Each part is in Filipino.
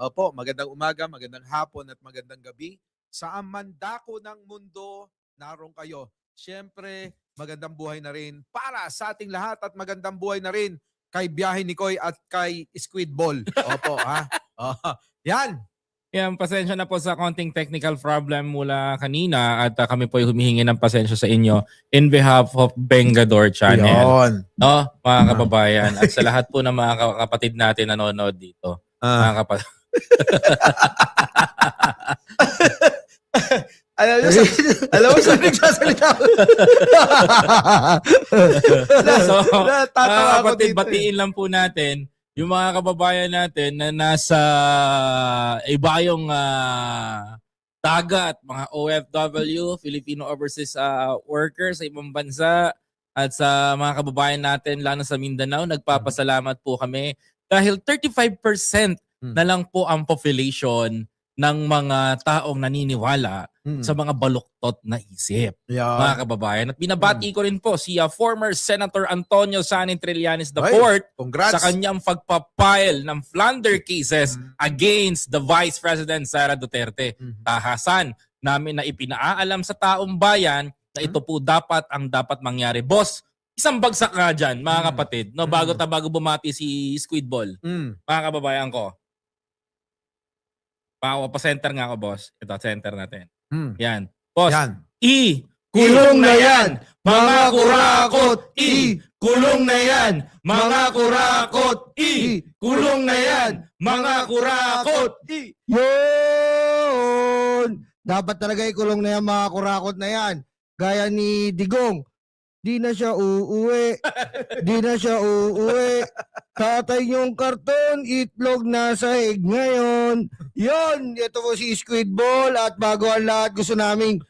Opo, magandang umaga, magandang hapon at magandang gabi. Saan man dako ng mundo, naroon kayo. Siyempre, magandang buhay na rin para sa ating lahat at magandang buhay na rin kay Biyahe ni Koy at kay Squid Ball. Opo, ha? Oh, yan. Yan, pasensya na po sa konting technical problem mula kanina at kami po ay humihingi ng pasensya sa inyo in behalf of Bengador Channel. Yon. No, mga kababayan at sa lahat po ng mga kapatid natin nanonood dito. Mga kapatid. Alam mo sa nagsasalita ko. So, Tatawa ako kapatid, dito. batiin lang po natin yung mga kababayan natin na nasa ibayong dagat, mga OFW, Filipino Overseas Workers sa ibang bansa at sa mga kababayan natin lalo sa Mindanao, nagpapasalamat po kami dahil 35% na lang po ang population ng mga taong naniniwala sa mga baluktot na isip, mga kababayan. At binabati ko rin po si former Senator Antonio Sani Trillanes IV sa kanyang pagpapile ng plunder cases against the Vice President Sara Duterte. Tahasan namin na ipinaalam sa taong bayan na ito po dapat mangyari. Boss, isang bagsak nga dyan, mga kapatid, no, bago bumati si Squid Ball. Mga kababayan ko. Pa-center nga ako, boss. Ito, center natin. Yan. Boss, Yan. kulong na yan, mga kurakot! Kulong na yan, mga kurakot! Kulong na yan, mga kurakot! Yun! Dapat talaga ikulong na yan, mga kurakot na yan. Gaya ni Digong. Di na siya uuwi. Di na siya uuwi. Tatay yung karton, itlog na sahig ngayon. Yon, ito po si Squid Ball at bago ang lahat gusto naming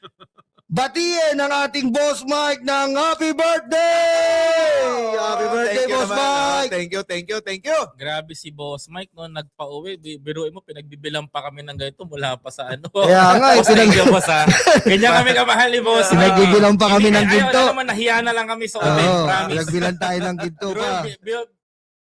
batiin ang ating Boss Mike ng happy birthday! Happy birthday, Boss Mike! Thank you. Grabe si Boss Mike, no, nagpa-uwi. Biruin mo, pinagbibilang pa kami ng ganito mula pa sa ano. Kaya nga, Boss, thank you, boss, ha. Ganyan kami kamahal ni Boss. Pinagbibilang pa kami ng ginto. Ayaw naman, nahiya na lang kami sa ulit, promise. Pinagbilang tayo ng ginto pa.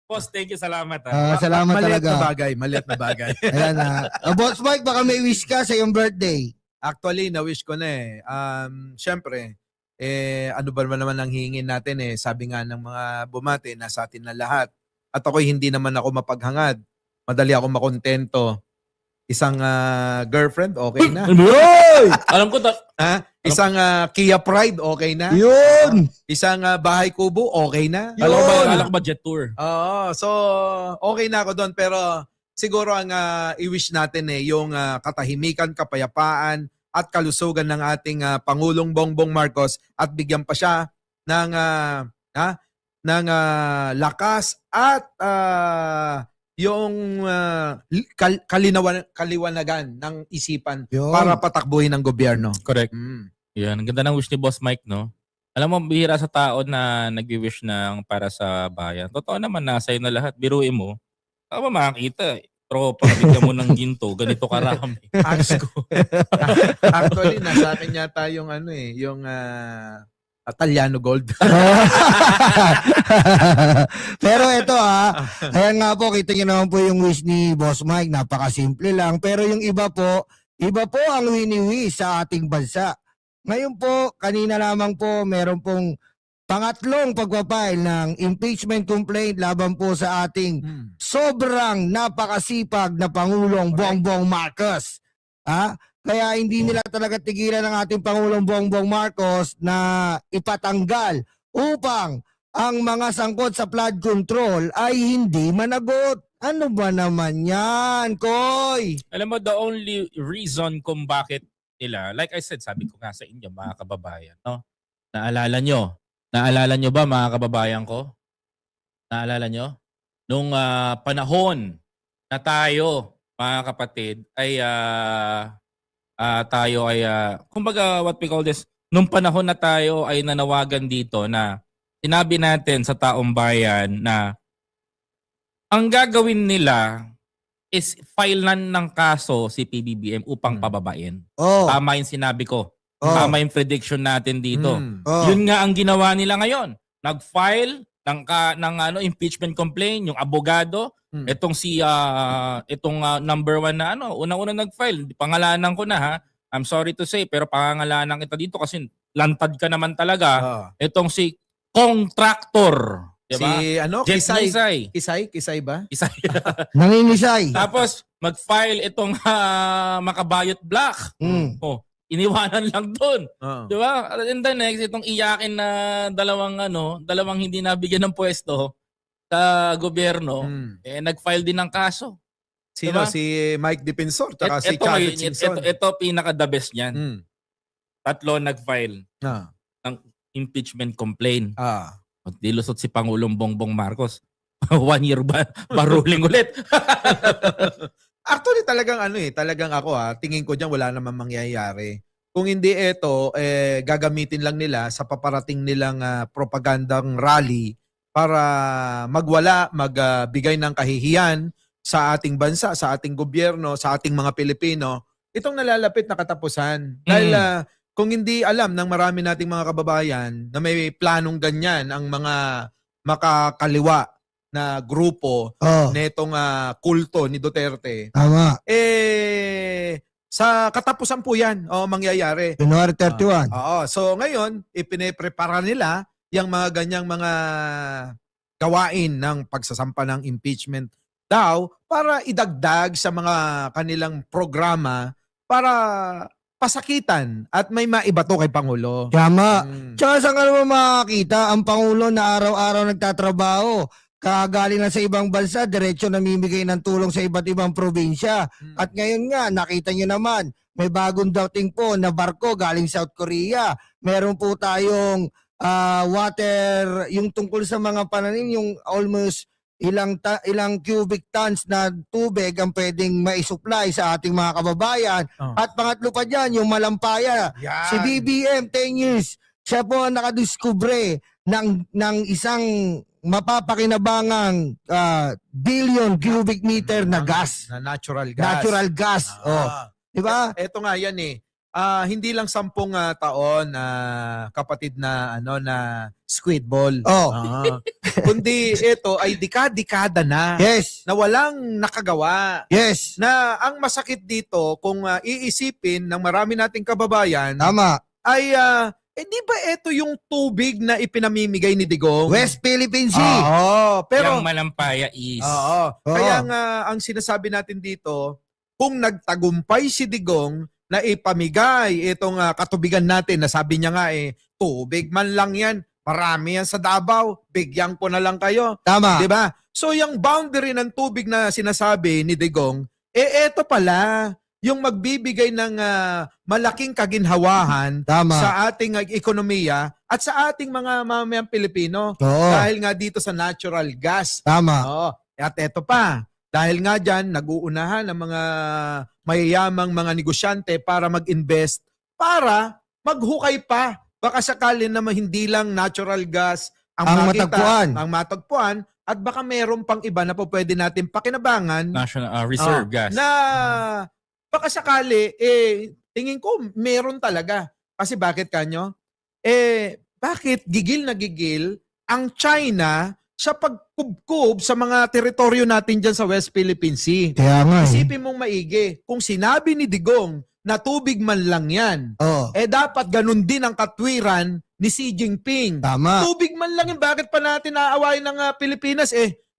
Boss, thank you, salamat, ha. Salamat talaga. Maliit na bagay. Ayan na. Boss Mike, baka may wish ka sa iyong birthday. Actually, na-wish ko na eh. Siyempre, ano ba naman ang hingin natin eh. Sabi nga ng mga bumati, nasa atin na lahat. At ako'y hindi naman ako mapaghangad. Madali ako makontento. Isang girlfriend, okay na. Alam ko, Isang Kia Pride, okay na. Yun! Isang bahay kubo, okay na. alam ko ba jet tour? Oo, so okay na ako doon. Pero siguro ang i-wish natin yung katahimikan, kapayapaan at kalusugan ng ating Pangulong Bongbong Marcos at bigyan pa siya ng lakas at yung kaliwanagan ng isipan para patakbuhin ng gobyerno. Correct. Yan, ang ganda ng wish ni Boss Mike, no? Alam mo, bihira sa tao na nag-wish ng para sa bayan. Totoo naman, nasa na lahat. Biruin mo. Ako ba makakita? Tropa, bigyan mo ng ginto. Ganito karami. Actually, nasa akin yata yung yung Italiano Gold. Pero ito ayan nga po, kita nyo naman po yung wish ni Boss Mike, napakasimple lang. Pero yung iba po ang wini-wish sa ating bansa. Ngayon po, kanina lamang po, meron pong pangatlong pagpapile ng impeachment complaint laban po sa ating sobrang napakasipag na Pangulong Bongbong Marcos. Kaya hindi nila talaga tigilan ng ating Pangulong Bongbong Marcos na ipatanggal upang ang mga sangkot sa flood control ay hindi managot. Ano ba naman yan, Koy? Alam mo, the only reason kung bakit nila, like I said, sabi ko nga sa inyo, mga kababayan, no? Naalala nyo ba, mga kababayan ko? Naalala nyo? Nung panahon na tayo, mga kapatid, ay kumbaga what we call this, nung panahon na tayo ay nanawagan dito na sinabi natin sa taong bayan na ang gagawin nila is filean ng kaso si PBBM upang pababain. Tama yung sinabi ko. Tama yung prediction natin dito. Yun nga ang ginawa nila ngayon. Nag-file ng impeachment complaint, yung abogado, Hmm. Itong number 1 na unang-una nag-file, pangalanan ko na ha. I'm sorry to say, pero pangangalanan kita dito kasi lantad ka naman talaga. Ah. Itong si Contractor, 'di ba? Si Jet Kisay. Nisay. Kisay ba? Isa. Nangingisay. Tapos mag-file itong Makabayot Black. Oh, iniwanan lang doon. Oo. 'Di ba? And then next itong iyakin na dalawang hindi nabigyan ng pwesto sa gobyerno, Hmm. nag-file din ng kaso. Sino? Diba? Si Mike Defensor tsaka si Ito Chadwick ngayon, Simpson. ito pinaka the best niyan. Hmm. Tatlo nag-file Ah. ng impeachment complaint. Ah. Dilusot si Pangulong Bongbong Marcos. 1 year ba ruling ulit? Actually talagang talagang ako tingin ko diyan wala namang mangyayari. Kung hindi ito, gagamitin lang nila sa paparating nilang propagandang rally para magbigay ng kahihiyan sa ating bansa, sa ating gobyerno, sa ating mga Pilipino, itong nalalapit na katapusan. Dahil kung hindi alam ng marami nating mga kababayan na may planong ganyan ang mga makakaliwa na grupo netong kulto ni Duterte, Tama. sa katapusan po yan mangyayari. January 31. Oo. So ngayon, ipine-prepara nila yung mga ganyang mga gawain ng pagsasampa ng impeachment daw para idagdag sa mga kanilang programa para pasakitan at may maibato kay Pangulo. Tama. Mm. Tsaka saan ka naman makakita ang Pangulo na araw-araw nagtatrabaho, kagaling na sa ibang bansa, diretso namimigay ng tulong sa iba't ibang probinsya. Mm. At ngayon nga, nakita nyo naman, may bagong dating po na barko galing South Korea. Meron po tayong water, yung tungkol sa mga pananim, yung almost ilang cubic tons na tubig ang pwedeng maisupply sa ating mga kababayan. Oh. At pangatlo pa dyan, yung malampaya. Yan. Si BBM, 10 years, siya po ang nakadiskubre ng isang mapapakinabangang billion cubic meter na gas. Na natural gas. Natural gas. Di ba? Ito nga yan hindi lang 10 taon kapatid na na squid ball. Kundi ito ay dekada na Yes. na walang nakagawa. Yes. Na ang masakit dito kung iisipin ng marami nating kababayan Tama. ay di ba ito yung tubig na ipinamimigay ni Digong? West Philippine Sea. Oo, pero Yung malampaya is oo. Kaya nga ang sinasabi natin dito, kung nagtagumpay si Digong na ipamigay itong katubigan natin na sabi niya nga tubig man lang yan, marami yan sa Davao, bigyan ko na lang kayo. Tama. 'Di ba? So yung boundary ng tubig na sinasabi ni Digong, eto pala yung magbibigay ng malaking kaginhawahan Tama. sa ating ekonomiya at sa ating mga mamamayang Pilipino Oo. dahil nga dito sa natural gas. Tama. Oo. At eto pa, dahil nga dyan, nag-uunahan ng mga mayayamang mga negosyante para mag-invest, para maghukay pa. Baka sakali naman hindi lang natural gas ang makita, ang matagpuan, at baka meron pang iba na po pwede natin pakinabangan National Reserve Gas. na baka sakali, tingin ko meron talaga. Kasi bakit kanyo? Bakit gigil na gigil ang China sa pagkubkob sa mga teritoryo natin dyan sa West Philippine Sea? Kaya nga. Isipin mong maigi, kung sinabi ni Digong na tubig man lang yan, dapat ganun din ang katwiran ni Xi Jinping. Tama. Tubig man lang yan, bakit pa natin naawayin ng Pilipinas?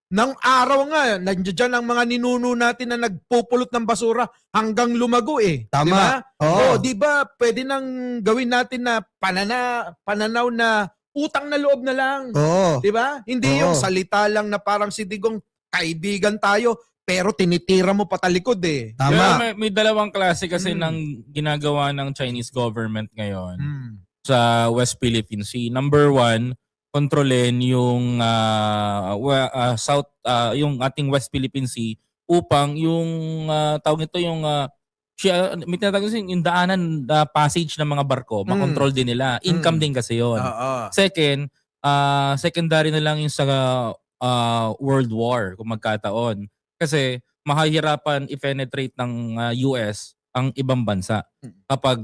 Nang araw nga, nandiyan ang mga ninuno natin na nagpupulot ng basura hanggang lumago Tama. Diba? Oo. Diba, pwede nang gawin natin na pananaw na utang na loob na lang. Oo. Diba? Hindi yung salita lang na parang si Digong, kaibigan tayo, pero tinitira mo patalikod Tama. Pero may dalawang klase kasi ng ginagawa ng Chinese government ngayon sa West Philippine Sea. Number 1, kontrolin yung yung ating West Philippine Sea upang yung tawag nito yung may tinatawag yung daanan passage ng mga barko, makontrol din nila. Income din kasi yon. Second, secondary na lang yung sa World War kung magkataon. Kasi mahihirapan i-penetrate ng US ang ibang bansa kapag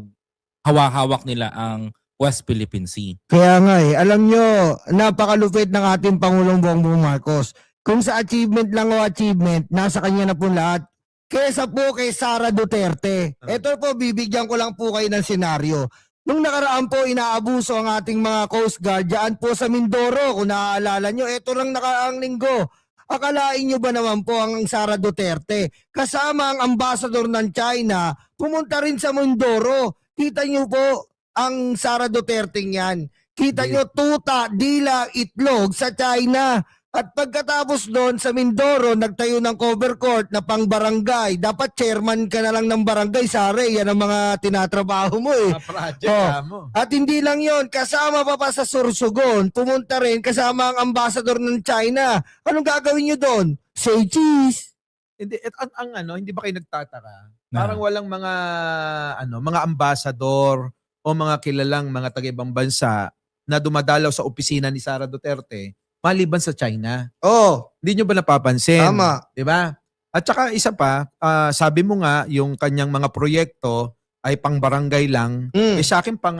hawak nila ang West Philippine Sea. Kaya nga alam nyo, napakalupit ng ating Pangulong Bongbong Marcos. kung sa achievement lang o achievement, nasa kanya na po lahat. Kesa po kay Sara Duterte. Ito po, bibigyan ko lang po kayo ng senaryo. Nung nakaraan po, inaabuso ang ating mga Coast Guard dyan po sa Mindoro. Kung naaalala nyo, ito lang nakaraang linggo. Akalain nyo ba naman po ang Sara Duterte? Kasama ang ambassador ng China, pumunta rin sa Mindoro. Kita nyo po ang Sara Duterte niyan. Kita nyo tuta, dila, itlog sa China. At pagkatapos doon sa Mindoro, nagtayo ng cover court na pang barangay. Dapat chairman ka na lang ng barangay, Sara. Yan ang mga tinatrabaho mo eh. Mga project mo. At hindi lang yon, kasama pa sa Sorsogon, pumunta rin kasama ang ambassador ng China. Anong gagawin nyo doon? Say cheese. Hindi, hindi ba kayo nagtataka? Na. Parang walang mga ambassador o mga kilalang mga taga-ibang bansa na dumadalaw sa opisina ni Sara Duterte maliban sa China. Oh, Hindi nyo ba napapansin? tama. Di ba? At saka isa pa, sabi mo nga, yung kanyang mga proyekto ay pang barangay lang. Mm. Sa akin pang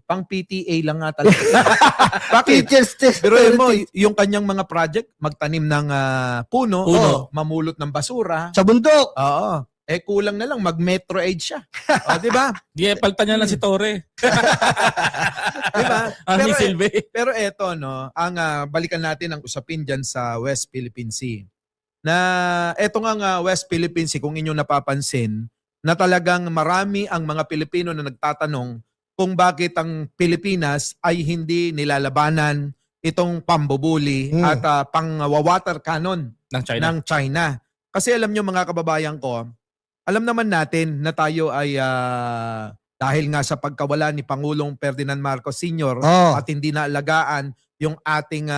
pang PTA lang nga talaga. Bakit? Teachers test. Pero mo, yung kanyang mga project, magtanim ng puno, Puno. mamulot ng basura. Sa bundok. Oo. Kulang na lang, mag-metro aid siya. Di ba? Di, paltan niya lang si Torre. Di ba? Ang si Silve. Pero eto, balikan natin ang usapin dyan sa West Philippine Sea. Na eto nga West Philippine Sea, kung inyong napapansin, na talagang marami ang mga Pilipino na nagtatanong kung bakit ang Pilipinas ay hindi nilalabanan itong pambubuli at pang-water cannon Ng China. ng China. Kasi alam nyo mga kababayan ko, alam naman natin na tayo ay dahil nga sa pagkawala ni Pangulong Ferdinand Marcos Sr. Oh. at hindi naalagaan yung ating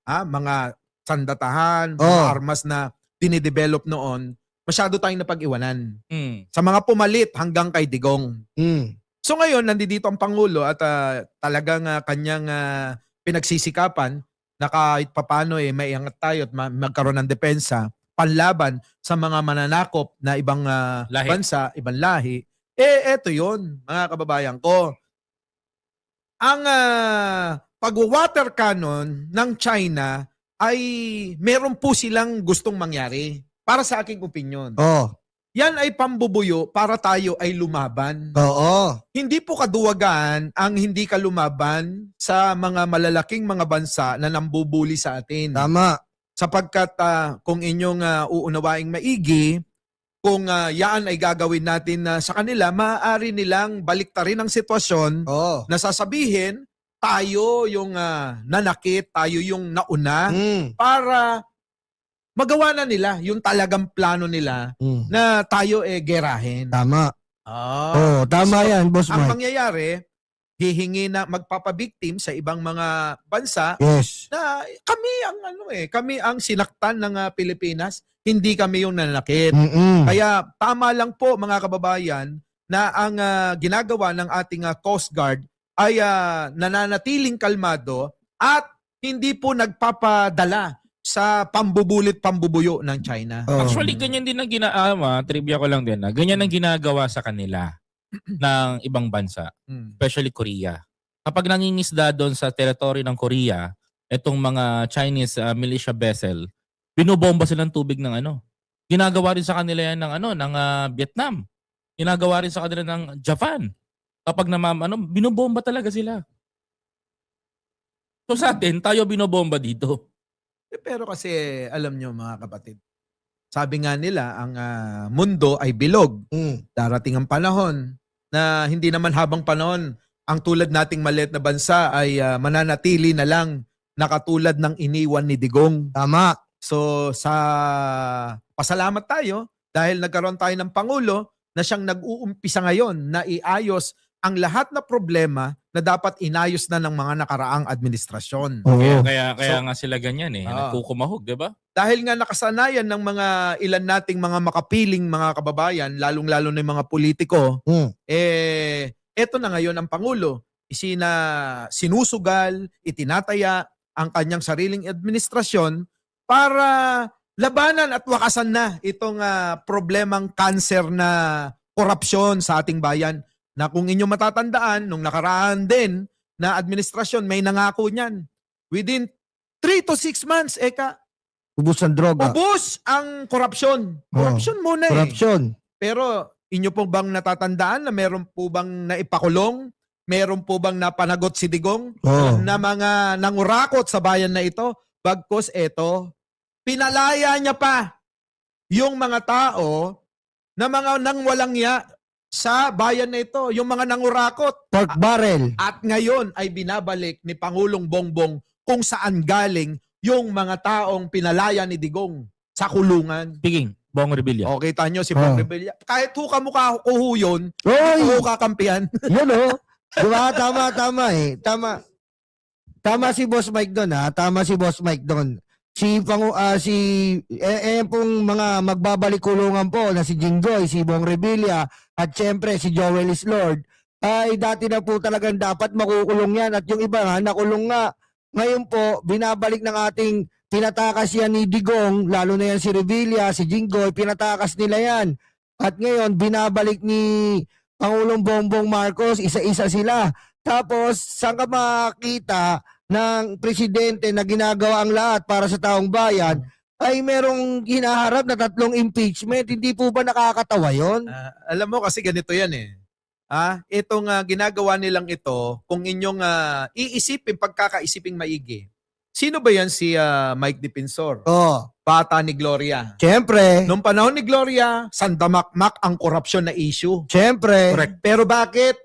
mga sandatahan, mga Oh. armas na dinidevelop noon, masyado tayong napag-iwanan. Mm. Sa mga pumalit hanggang kay Digong. Mm. So ngayon, nandito ang Pangulo at talagang kanyang pinagsisikapan na kahit papano maiangat tayo at magkaroon ng depensa panlaban sa mga mananakop na ibang Lahi. bansa, ibang lahi. Eto yun, mga kababayan ko. Ang pag-water cannon ng China ay meron po silang gustong mangyari. Para sa aking opinion. Oh. Yan ay pambubuyo para tayo ay lumaban. Oo. Hindi po kaduwagan ang hindi ka lumaban sa mga malalaking mga bansa na nambubuli sa atin. Tama. Sapagkat kung inyong uunawaing maigi, kung yan ay gagawin natin sa kanila, maaari nilang baliktarin ang sitwasyon Oo. na sasabihin, tayo yung nanakit, tayo yung nauna, Mm. para magawa na nila yung talagang plano nila Mm. na tayo gerahin. Tama. Ah. Oh, tama So, yan, Boss Ang Mike. mangyayari, hihingi na magpapabiktim sa ibang mga bansa Yes. na kami ang sinaktan ng Pilipinas, hindi kami yung nanakit. Mm-mm. Kaya tama lang po mga kababayan na ang ginagawa ng ating Coast Guard ay nananatiling kalmado at hindi po nagpapadala sa pambubulit-pambubuyo ng China. Oh. Actually, ganyan din ang trivia ko lang din. Ganyan ang ginagawa sa kanila ng ibang bansa, especially Korea. Kapag nangingisda doon sa teritoryo ng Korea, itong mga Chinese militia vessel, binobomba silang tubig ng Ginagawa rin sa kanila yan ng Vietnam. Ginagawa rin sa kanila ng Japan. Kapag binobomba talaga sila. So sa atin, tayo binobomba dito. Pero kasi alam nyo mga kapatid, sabi nga nila ang mundo ay bilog. Mm. Darating ang panahon na hindi naman habang panahon ang tulad nating maliit na bansa ay mananatili na lang na katulad ng iniwan ni Digong. Tama. So sa pasalamat tayo dahil nagkaroon tayo ng Pangulo na siyang nag-uumpisa ngayon na iayos ang lahat na problema na dapat inayos na ng mga nakaraang administrasyon. Oo. Kaya So, nga sila ganyan Ah. nagkukumahog, di ba? Dahil nga nakasanayan ng mga ilan nating mga makapiling mga kababayan, lalong-lalo na yung mga politiko, Mm. eto na ngayon ang Pangulo. Sinusugal, itinataya ang kanyang sariling administrasyon para labanan at wakasan na itong problemang cancer na korupsyon sa ating bayan. Na kung inyo matatandaan, nung nakaraan din na administrasyon, may nangako niyan. Within 3 to 6 months, Ubus ng droga. Ubus ang korupsyon. Korupsyon muna eh. Corruption. Pero inyo po bang natatandaan na meron po bang naipakulong? Meron po bang napanagot si Digong Oh. na mga nangurakot sa bayan na ito? Bagkus ito, pinalaya niya pa yung mga tao na mga nang walang ya sa bayan na ito, yung mga nangurakot. Pork barrel. At ngayon ay binabalik ni Pangulong Bongbong kung saan galing yung mga taong pinalaya ni Digong sa kulungan. Speaking, Bong Revilla. Okay, tanyo si Bong Oh. Revilla. Kahit huka-mukha ko yun, Oy! kakampihan. Yun oh. Diba? Tama eh. Tama. Tama si Boss Mike doon ha. Tama si Boss Mike doon. Pong mga magbabalik kulungan po na si Jinggoy, si Bong Revilla, at syempre si Joel Islord, ay dati na po talagang dapat makukulong yan. At yung iba nga, nakulong nga. Ngayon po, binabalik ng ating pinatakas yan ni Digong, lalo na yan si Revilla, si Jinggoy, pinatakas nila yan. At ngayon, binabalik ni Pangulong Bongbong Marcos, isa-isa sila. Tapos, saan ka makakita ng presidente na ginagawa ang lahat para sa taong bayan, ay merong hinaharap na 3 impeachment. Hindi po ba nakakatawa yon? Alam mo kasi ganito yan eh. Itong ginagawa nilang ito, kung inyong iisipin, pagkakaisiping maigi. Sino ba yan si Mike Defensor? Oh, Bata ni Gloria. syempre. Noong panahon ni Gloria, sandamakmak ang korupsyon na issue. Syempre. Correct. Pero bakit?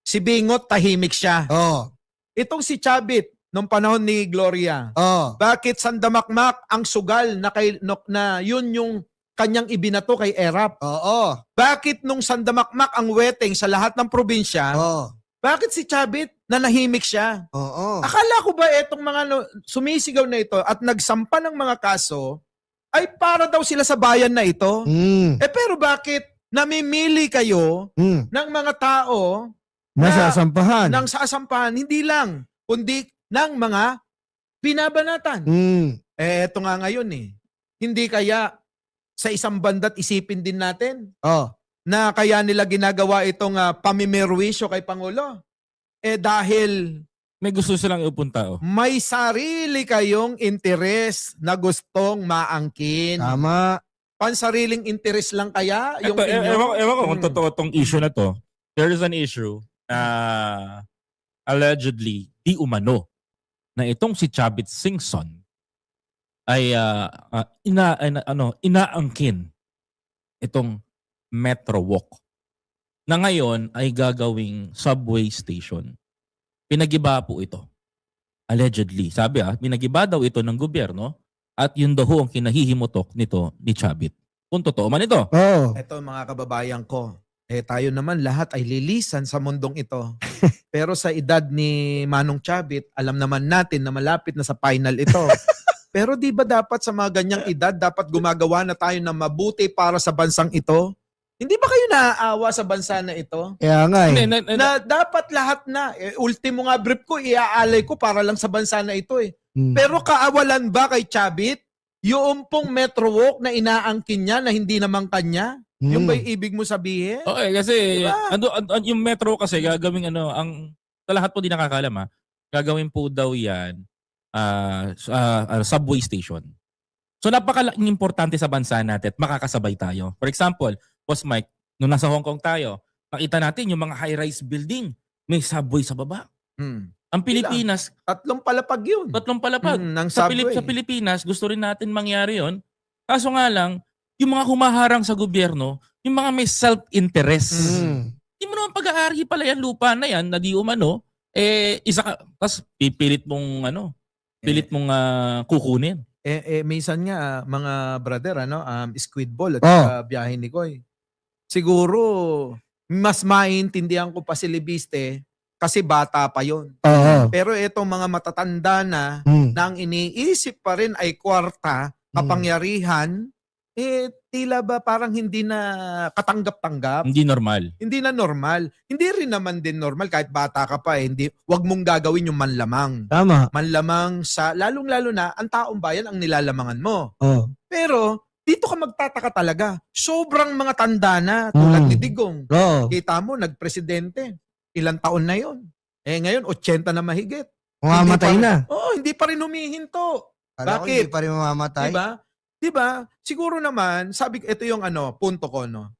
Si Bingot tahimik siya. Oh, Itong si Chavit, noong panahon ni Gloria, oh. bakit sandamakmak ang sugal na yun yung kanyang ibinato kay Erap? Oo. Bakit nung sandamakmak ang weteng sa lahat ng probinsya, Oh. bakit si Chavit nanahimik siya? Oo. Akala ko ba etong mga sumisigaw na ito at nagsampa ng mga kaso ay para daw sila sa bayan na ito? Pero bakit namimili kayo ng mga tao Nasasampahan. ng sasampahan, hindi lang, kundi ng mga binabanatan? Eto nga ngayon eh. Hindi kaya sa isang banda't isipin din natin Oh. na kaya nila ginagawa itong pamimerwisyo kay Pangulo? Dahil May gusto silang ipunta. Oh. may sarili kayong interes na gustong maangkin. Tama. Pansariling interes lang kaya yung Ito, inyo? ewan ko kung totoo tong issue na to. There is an issue na allegedly di umano na itong si Chavit Singson ay inaangkin itong Metro Walk na ngayon ay gagawing subway station. Pinagiba po ito. Allegedly. Sabi pinagiba daw ito ng gobyerno at yun daw ang kinahihimutok nito ni Chavit. Kung totoo man ito. Oh. Ito mga kababayan ko, tayo naman lahat ay lilisan sa mundong ito. Pero sa edad ni Manong Chavit, alam naman natin na malapit na sa final ito. Pero di ba dapat sa mga ganyang edad, dapat gumagawa na tayo ng mabuti para sa bansang ito? Hindi ba kayo naaawa sa bansa na ito? Kaya nga eh. Na dapat lahat na. Ultimo nga brief ko, iaalay ko para lang sa bansa na ito eh. Pero kaawalan ba kay Chavit? Yung pong Metro Walk na inaangkin niya na hindi naman kanya? Yung ba yung ibig mo sabihin? Okay, kasi Diba? yung metro kasi gagawing ang sa lahat po di nakakalam gagawin po daw yan subway station. So napakalaking importante sa bansa natin at makakasabay tayo. For example, Boss Mike, nung nasa Hong Kong tayo, nakita natin yung mga high-rise building, may subway sa baba. Ang Pilipinas, 3 palapag yun. 3 palapag. Ng Sa subway. Pilipinas, gusto rin natin mangyari yon. Kaso nga lang, yung mga humaharang sa gobyerno, yung mga may self-interest. Hindi mo naman pag-aari pala yan lupa na yan, na di umano, isa ka, tapos pipilit mong kukunin. Minsan nga, mga brother, squid ball at biyahe ni Koy. Siguro, mas maintindihan ko pa si Libiste kasi bata pa yon. Oo. Pero itong mga matatanda na, na ang iniisip pa rin ay kwarta, kapangyarihan, tila ba parang hindi na katanggap-tanggap? Hindi normal. Hindi na normal. Hindi rin naman din normal kahit bata ka pa wag mong gagawin yung manlamang. Tama. Manlamang sa, lalong-lalo na, ang taong bayan ang nilalamangan mo. Oh. Pero, dito ka magtataka talaga. Sobrang mga tanda na, tulad ni Digong. Oo. Kita mo, nagpresidente. Ilang taon na yon. Ngayon, 80 na mahigit. Mamatay na. Hindi pa rin humihinto. Kala ko Bakit? hindi pa rin mamamatay. Diba? Siguro naman, ito yung punto ko, no?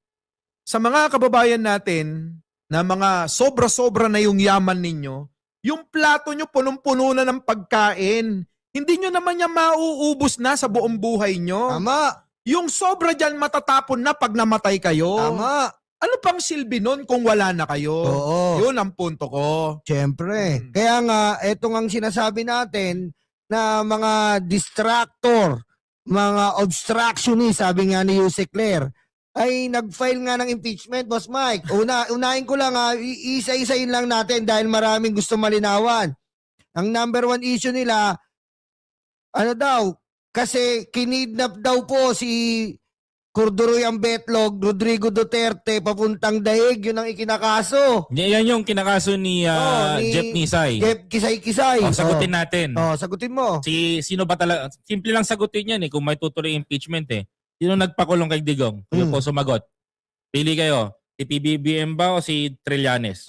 Sa mga kababayan natin na mga sobra-sobra na yung yaman ninyo, yung plato nyo punong-puno na ng pagkain. Hindi nyo naman yan mauubos na sa buong buhay nyo. Tama. Yung sobra dyan matatapon na pag namatay kayo. Tama. Ano pang silbi nun kung wala na kayo? Oo. Yun ang punto ko. Siyempre. Mm. Kaya nga, eto ang sinasabi natin na mga distractor, mga obstructionist, sabi nga ni Jose Claire, ay nag-file nga ng impeachment, Boss Mike. Unahin ko lang isa-isayin lang natin dahil maraming gusto malinawan. Ang number one issue nila, ano daw, kasi kinidnap daw po si Corduroy Ambetlog, Rodrigo Duterte, papuntang Daig, yun ang ikinakaso. Yan yung kinakaso ni, ni Jeff Nisay. Jeff Kisay-Kisay. Sagutin natin. Sagutin mo. Sino ba talaga? Simple lang sagutin yan kung may tutuloy impeachment Sino nagpakulong kay Digong? Sino po sumagot? Pili kayo. Si PBBM ba o si Trillanes?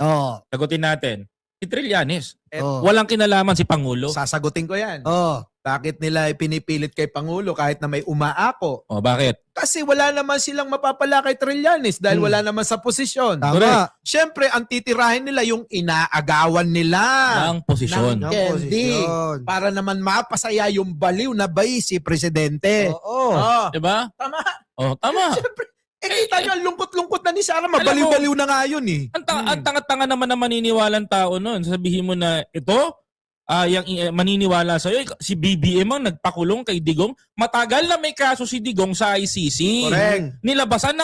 Sagutin natin. Si Trillanes. Walang kinalaman si Pangulo. Sasagutin ko yan. Oh. Bakit nila pinipilit kay Pangulo kahit na may umaako? Bakit? Kasi wala naman silang mapapala kay Trillanes dahil wala naman sa posisyon. Tama. Siyempre, ang titirahin nila yung inaagawan nila. Ng posisyon. Ng candy. posisyon. Para naman mapasaya yung baliw na si Presidente. Oo. Diba? Tama. Tama. Siyempre, kita nyo, ang lungkot-lungkot na ni Sara. Mabaliw-baliw na nga yun eh. Ang tanga-tanga naman na maniniwalang tao noon. Sabihin mo na ito, maniniwala sa'yo, si BBM ang nagpakulong kay Digong. Matagal na may kaso si Digong sa ICC. Correct. Nilabasan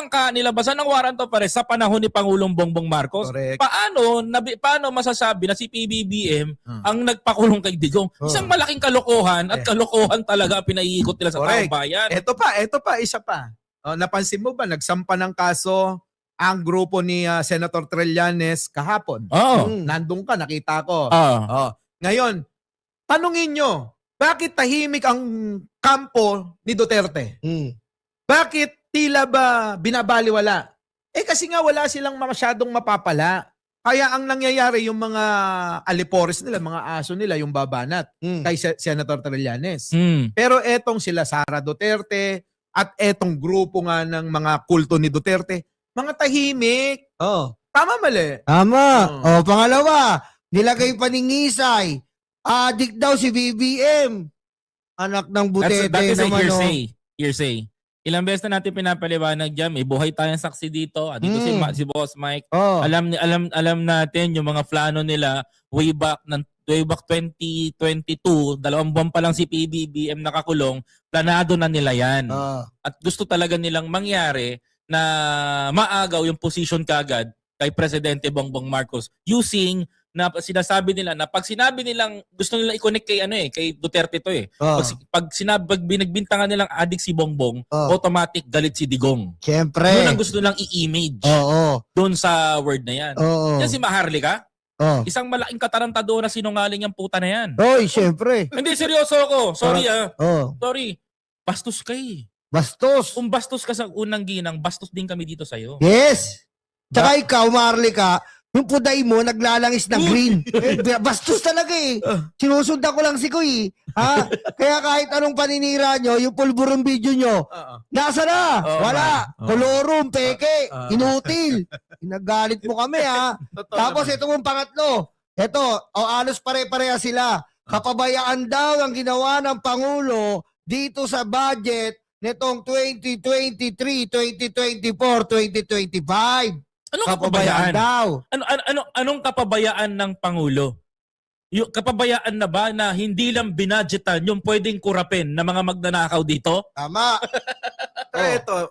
ng warrant of arrest sa panahon ni Pangulong Bongbong Marcos. Correct. Paano masasabi na si PBBM ang nagpakulong kay Digong? Isang malaking kalokohan at kalokohan talaga ang pinaiikot nila sa taong bayan. Ito pa, isa pa. Napansin mo ba, nagsampa ng kaso ang grupo ni Senator Trillanes kahapon? Nandun ka, nakita ko. Ngayon, tanungin nyo, bakit tahimik ang kampo ni Duterte? Bakit tila ba binabaliwala? Kasi nga wala silang masyadong mapapala. Kaya ang nangyayari, yung mga alipores nila, mga aso nila, yung babanat kay Senator Trillanes. Pero etong sila Sara Duterte at etong grupo nga ng mga kulto ni Duterte, mga tahimik. Tama mali? Tama. Pangalawa, nilagay pa ni Ngisay. Adik daw si BBM. Anak ng butete That is a naman. hearsay. Ilang beses na natin pinapaliwanag dyan. May buhay tayong saksi dito. Dito si Boss Mike. Alam natin yung mga plano nila way back 2022, 2 buwan pa lang si PBBM nakakulong, planado na nila yan. At gusto talaga nilang mangyari na maagaw yung position kagad kay Presidente Bongbong Marcos using na sinasabi nila na pag sinabi nilang gusto nila i-connect kay Duterte to Pag binagbintangan nilang adik si Bongbong, automatic galit si Digong. Siyempre. Yun ang gusto nilang i-image. Doon sa word na yan. Yan si Maharlika. Isang malaking katarantado na sinungaling yung puta na yan. Siyempre. Hindi, seryoso ako. Sorry Sorry. Bastos ka Bastos. Kung bastos ka sa unang ginang, bastos din kami dito sa'yo. Yes. Tsaka ikaw, Marlika, yung puday mo, naglalangis na green. Bastos talaga Sinusundan ko lang si Kuy. Kaya kahit anong paninira nyo, yung pulburong video nyo, nasa na? Wala. Kolorum, peke, inutil. Nagalit mo kami Tapos ito mong pangatlo. Ito, alos pare-pareha sila. Kapabayaan daw ang ginawa ng Pangulo dito sa budget nitong 2023, 2024, 2025. Anong kapabayaan daw? Anong kapabayaan ng Pangulo? Yung kapabayaan na ba na hindi lang binadgetan yung pwedeng kurapin na mga magnanakaw dito? Tama. Ito,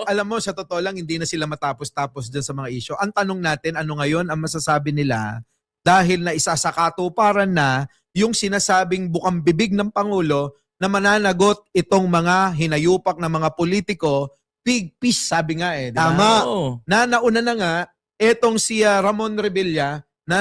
alam mo, sa totoo lang, hindi na sila matapos-tapos dyan sa mga issue. Ang tanong natin, ano ngayon ang masasabi nila dahil na isasakatuparan na yung sinasabing bukang bibig ng Pangulo na mananagot itong mga hinayupak na mga politiko, big piece, sabi nga diba? Tama. Na nauna na nga, etong si Ramon Revilla na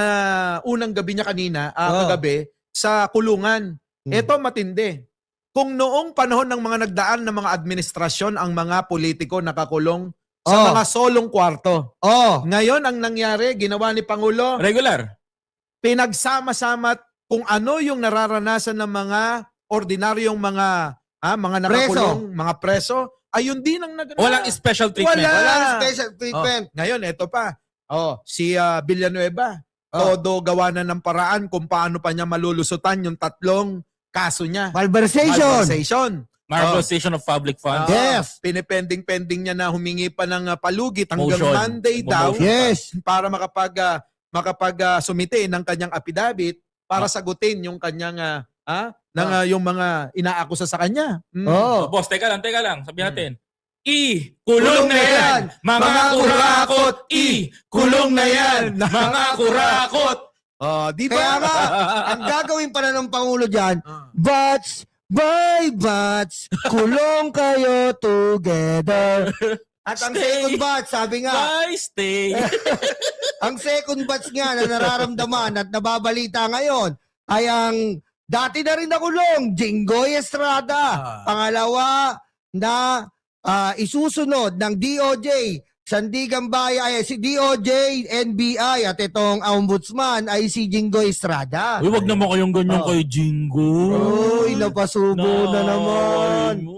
unang gabi niya kanina, kagabi, sa kulungan. Ito matindi. Kung noong panahon ng mga nagdaan ng mga administrasyon, ang mga politiko nakakulong sa mga solong kwarto. Ngayon, ang nangyari, ginawa ni Pangulo, regular. pinagsama-sama kung ano yung nararanasan ng mga ordinaryong mga nakakulong, mga preso, ayun din ang Walang special treatment. Wala. Walang special treatment. Ngayon, eto pa. Si Villanueva, Oh. todo gawa na ng paraan kung paano pa niya malulusutan yung 3 kaso niya. Malversation. Malversation. Marvelization of public funds. Yes. Pinipending-pending niya na humingi pa ng palugit hanggang Motion. Monday daw Motion. Yes. para makapag-sumite ng kanyang affidavit para sagutin yung kanyang yung mga inaakusa sa kanya. Oh. Boss, teka lang. Sabihin natin. Kulong na yan! Mga kurakot! Kulong na yan! Mga kurakot! Di Kaya ba? nga, ang gagawin pala ng Pangulo dyan, Ah. Bats, by bats, kulong kayo together. At ang Stay. second batch, sabi nga, Bye, stay! ang second batch nga na nararamdaman at nababalita ngayon ay ang dati na rin nakulong, Jinggoy Estrada. Pangalawa na isusunod ng DOJ, Sandigan Bayan, si DOJ, NBI at itong ombudsman ay si Jinggoy Estrada. Uy, wag naman kayong ganyan Oh. kay Jingo. Uy, napasubo na naman.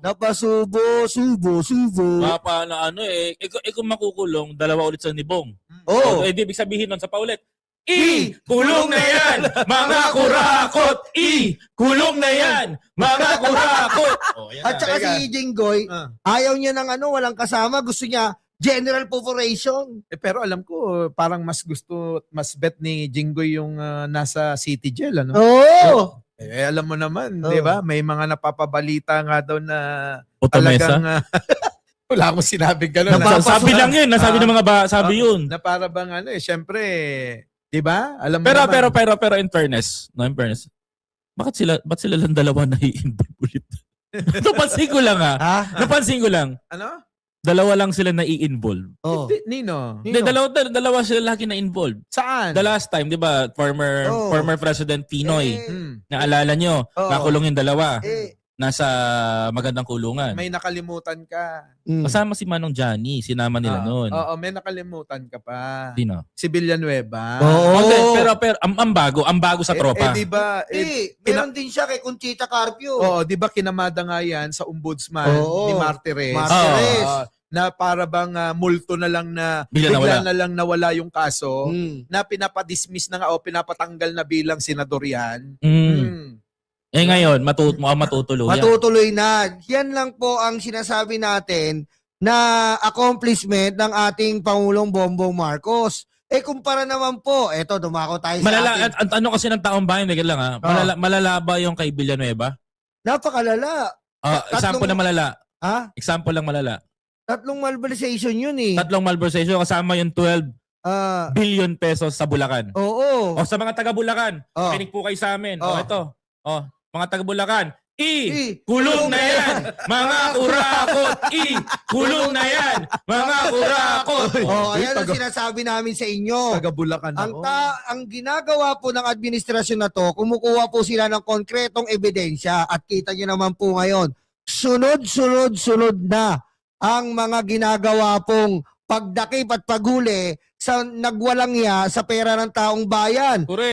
Napasubo, subo. Mapa na kung makukulong, 2 ulit sa nibong. Oh. Di ibig sabihin nun sa paulit. Kulong na yan! Mga kurakot! Kulong na yan! Mga kurakot! At saka Teka. si Jinggoy, Ah. ayaw niya ng walang kasama. Gusto niya general population. Pero alam ko, parang mas bet ni Jinggoy yung nasa city jail. Ano? Oo. Alam mo naman, Oh. di ba? May mga napapabalita nga daw na Otomesa? talagang wala akong sinabing gano'n. Sabi lang yun. Nasabi ng mga sabi yun. Na para bang syempre, di ba? Alam mo naman. Pero in fairness, ba't sila lang 2 na i-involve ulit? Napansin ko lang Ha? Napansin ko lang. Ano? 2 lang sila na i-involve. Oh. Nino? Hindi, dalawa sila lagi na involved. Saan? The last time, 'di ba, former President Pinoy, naalala nyo, Oo. nakulong yung 2. Eh, Nasa magandang kulungan. May nakalimutan ka. Kasama si Manong Johnny, sinama nila noon. Oo, may nakalimutan ka pa. Sino? Si Villanueva. Oo. Okay, pero ang bago sa tropa. Di ba? meron din siya kay Conchita Carpio. Oo, di ba kinamada nga yan sa ombudsman Oo. ni Martires? Martires. Oo. Na para bang multo na lang na Bigla bigla na lang nawala yung kaso Mm. na pinapadismiss na nga o pinapatanggal na bilang senador yan. Mm. Eh ngayon, matutuloy. Matutuloy na. Yan lang po ang sinasabi natin na accomplishment ng ating Pangulong Bongbong Marcos. Kumpara naman po, eto, dumako tayo sa ating... Ano kasi ng taong bayan, hindi lang ha. Malala ba yung kay Villanueva? Napakalala. Example na malala. Ha? Example lang malala. 3 malversation yun eh. 3 malversation kasama yung 12 billion pesos sa Bulacan. Oo. O sa mga taga Bulacan, Oh. kinig po kayo sa amin. Oh. O ito. O, mga taga Bulacan, I, kulong na yan! Mga kurakot! Kulong na yan! Mga kurakot! Ayan ang sinasabi namin sa inyo. Taga Bulacan Ang, ako. ang ginagawa po ng administrasyon na to, kumukuha po sila ng konkretong ebidensya at kita nyo naman po ngayon, sunod na ang mga ginagawa pong pagdakip at paghuli sa nagwalang ya sa pera ng taong bayan. Correct.